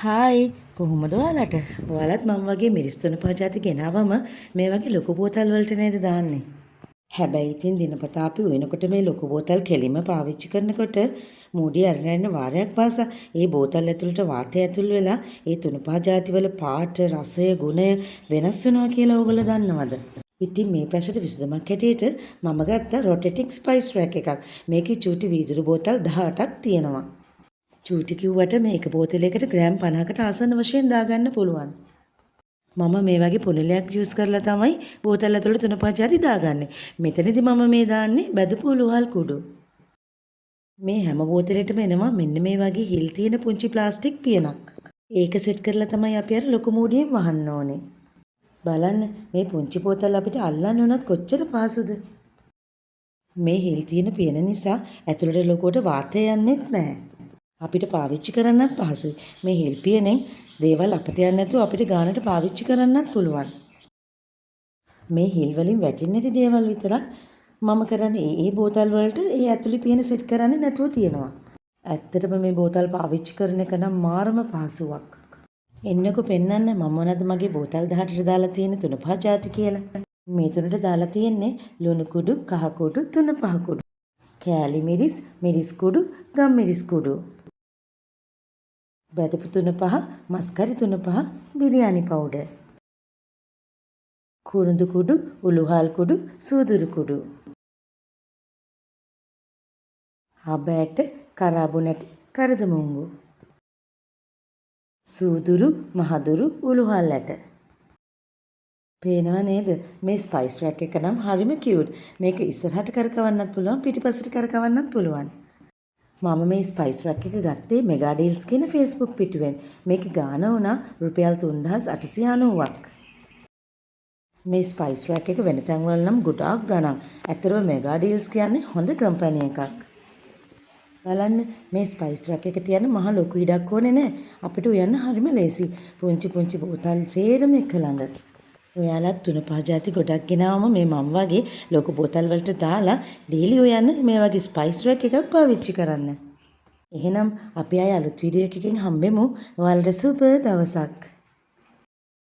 Hi කොහොමද ඔයාලට? ඔයාලත් මම වගේ මිරිස් තුන පහ જાති ගෙනාවම මේ වගේ ලොකු බෝතල් වලට නේද දාන්නේ? හැබැයි ඉතින් දිනපතා අපි උයනකොට මේ ලොකු බෝතල් කෙලින්ම පාවිච්චි කරනකොට මූඩිය අරගෙන වාරයක් පාසා ඒ බෝතල් ඇතුළට වාතය ඇතුල් වෙලා ඒ තුන පහ જાති වල පාට, රසය, ගුණය වෙනස් වෙනවා කියලා ඕගොල්ලෝ දන්නවද? ඉතින් මේ ප්‍රශ්නට විසඳුමක් හැටියට මම ගත්ත රොටේටිං ස්පයිස් රැක් එකක්. මේකේ චූටි වීදුරු බෝතල් 18ක් තියෙනවා. චූටි කිව්වට මේක බෝතලයකට ග්‍රෑම් 50කට ආසන්න වශයෙන් දාගන්න පුළුවන්. මම මේ වගේ පුනලයක් යූස් කරලා තමයි බෝතල් ඇතුළට තුන පහ જાති දාගන්නේ. මෙතනදී මම මේ දාන්නේ බැදපු උළුහල් කුඩු. මේ හැම බෝතලෙටම එනවා මෙන්න මේ වගේ හිල් තියෙන පුංචි ප්ලාස්ටික් පියනක්. ඒක සෙට් කරලා තමයි අපි අර ලොකු මූඩියෙන් වහන්න ඕනේ. බලන්න මේ පුංචි බෝතල් අපිට අල්ලන්න උනත් කොච්චර පහසුද? මේ හිල් තියෙන පියන නිසා ඇතුළට ලොකුවට වාතය යන්නේත් නැහැ. අපිට පාවිච්චි කරන්නත් පහසුයි. මේ හිල් පියනෙන් දේවල් අපත යන්නේ නැතුව අපිට ගානට පාවිච්චි කරන්නත් පුළුවන්. මේ හිල් වලින් වැටෙන්නේ නැති දේවල් විතරක් මම කරන්නේ ඒ බෝතල් වලට ඒ ඇතුළේ පියන සෙට් කරන්නේ නැතුව තියෙනවා. ඇත්තටම මේ බෝතල් පාවිච්චි කරන එක නම් මාරම පහසුවක්. එන්නකෝ පෙන්නන්න මම මොනවද මගේ බෝතල් 18ට දාලා තියෙන තුන පහ જાති කියලා. මේ තුනට දාලා තියෙන්නේ ලුණු කුඩු, කහ කුඩු, තුන පහ කුඩු, කෑලි මිරිස්, මිරිස් කුඩු, ගම් මිරිස් කුඩු. බැදපු තුන පහ, මස්කරි තුන පහ, බිරියානි පවුඩර්. කුරුඳු කුඩු, උළුහල් කුඩු, සූදුරු කුඩු. හබෑට, කරාබු නැටි, කරදමුංගු. සූදුරු, මහදුරු, උළුහල් ඇට. පේනව නේද? මේ ස්පයිස් රැක් එක නම් හරිම කියුට්. මේක ඉස්සරහට කරකවන්නත් පුළුවන්, පිටිපස්සට කරකවන්නත් පුළුවන්. මම මේ ස්පයිස් රැක් එක ගත්තේ මෙගා ඩීල්ස් කියන Facebook පිටුවෙන්. මේක ගාන වුණා රුපියල් 3890ක්. මේ ස්පයිස් රැක් එක වෙන තැන්වල නම් ගොඩාක් ගණන්. ඇත්තටම මෙගා ඩීල්ස් කියන්නේ හොඳ කම්පැනි එකක්. බලන්න මේ ස්පයිස් රැක් එක තියන්න මහ ලොකු ඉඩක් ඕනේ නෑ. අපිට උයන්න හරිම ලේසි. පුංචි පුංචි බෝතල් සේරම එක ළඟ. ඔයාලත් තුන පහ જાති ගොඩක් ගෙනාවම මේ මම වගේ ලොකු බෝතල් වලට දාලා ඩේලි ඔයන්න මේ වගේ ස්පයිස් රැක් එකක් පාවිච්චි කරන්න. එහෙනම් අපි ආය අලුත් වීඩියෝ එකකින් හම්බෙමු. ඔයාලට සුබ දවසක්.